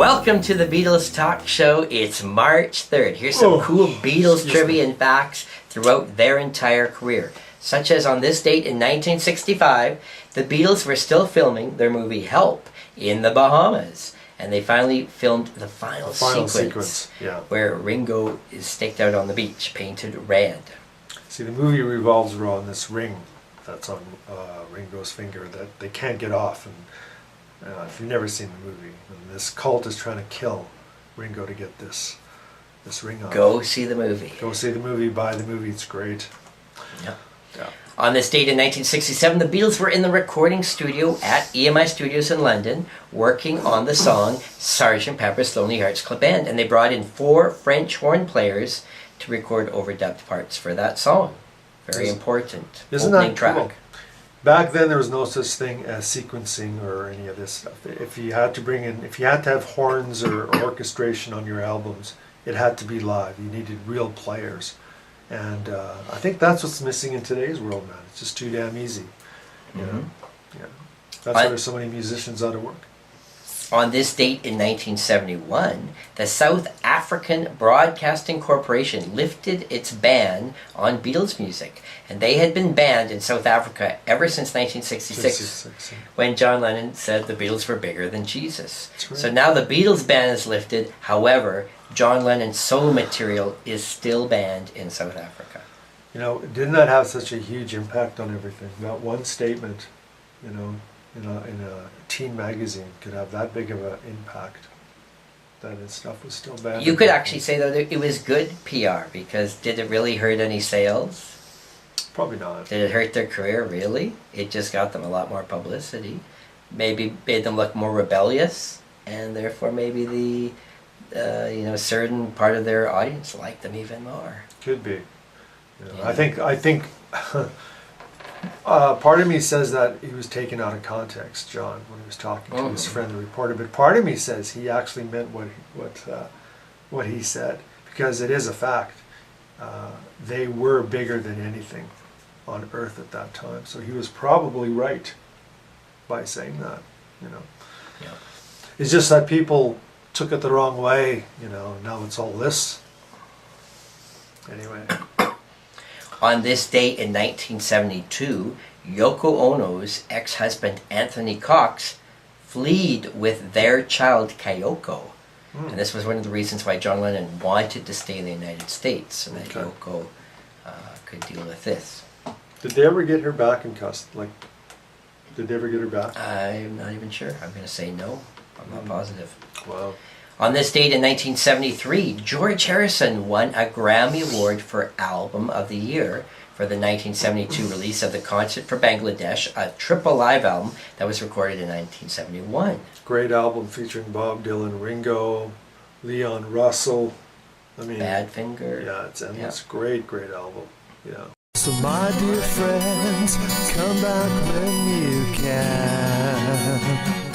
Welcome to the Beatles Talk Show. It's March 3rd. Here's some cool Beatles trivia and facts throughout their entire career. Such as on this date in 1965, the Beatles were still filming their movie Help in the Bahamas. And they finally filmed the final sequence where Ringo is staked out on the beach, painted red. See, the movie revolves around this ring that's on Ringo's finger that they can't get off. And if you've never seen the movie, and this cult is trying to kill Ringo to get this ring off. Go see the movie. Go see the movie, buy the movie, it's great. Yeah. On this date in 1967, the Beatles were in the recording studio at EMI Studios in London, working on the song Sgt. Pepper's Lonely Hearts Club Band, and they brought in 4 French horn players to record overdubbed parts for that song. Very important. Isn't opening that track. cool? Back then, there was no such thing as sequencing or any of this stuff. If you had to have horns or orchestration on your albums, it had to be live. You needed real players. And I think that's what's missing in today's world, man. It's just too damn easy. You know? Yeah. That's why there's so many musicians out of work. On this date in 1971, the South African Broadcasting Corporation lifted its ban on Beatles music. And they had been banned in South Africa ever since 1966, when John Lennon said the Beatles were bigger than Jesus. Right. So now the Beatles ban is lifted. However, John Lennon's solo material is still banned in South Africa. You know, didn't that have such a huge impact on everything? That one statement, you know, in a teen magazine could have that big of an impact that his stuff was still banned. You could actually say that it was good PR, because did it really hurt any sales? Probably not. Did it hurt their career, really? It just got them a lot more publicity. Maybe made them look more rebellious, and therefore maybe the certain part of their audience liked them even more. Could be. You know, I think part of me says that he was taken out of context, John, when he was talking to his friend, the reporter. But part of me says he actually meant what he said, because it is a fact. They were bigger than anything on Earth at that time. So he was probably right by saying that. You know, it's just that people took it the wrong way. You know, now it's all this. Anyway. On this date in 1972, Yoko Ono's ex-husband Anthony Cox fled with their child Kyoko. And this was one of the reasons why John Lennon wanted to stay in the United States, so that Yoko could deal with this. Did they ever get her back in custody? Like, did they ever get her back? I'm not even sure. I'm going to say no. I'm not positive. Wow. On this date in 1973, George Harrison won a Grammy Award for Album of the Year for the 1972 release of the Concert for Bangladesh, a triple live album that was recorded in 1971. Great album featuring Bob Dylan, Ringo, Leon Russell. I mean, Badfinger. Yeah, it's endless. Yeah. Great album. Yeah. So my dear friends, come back when you can.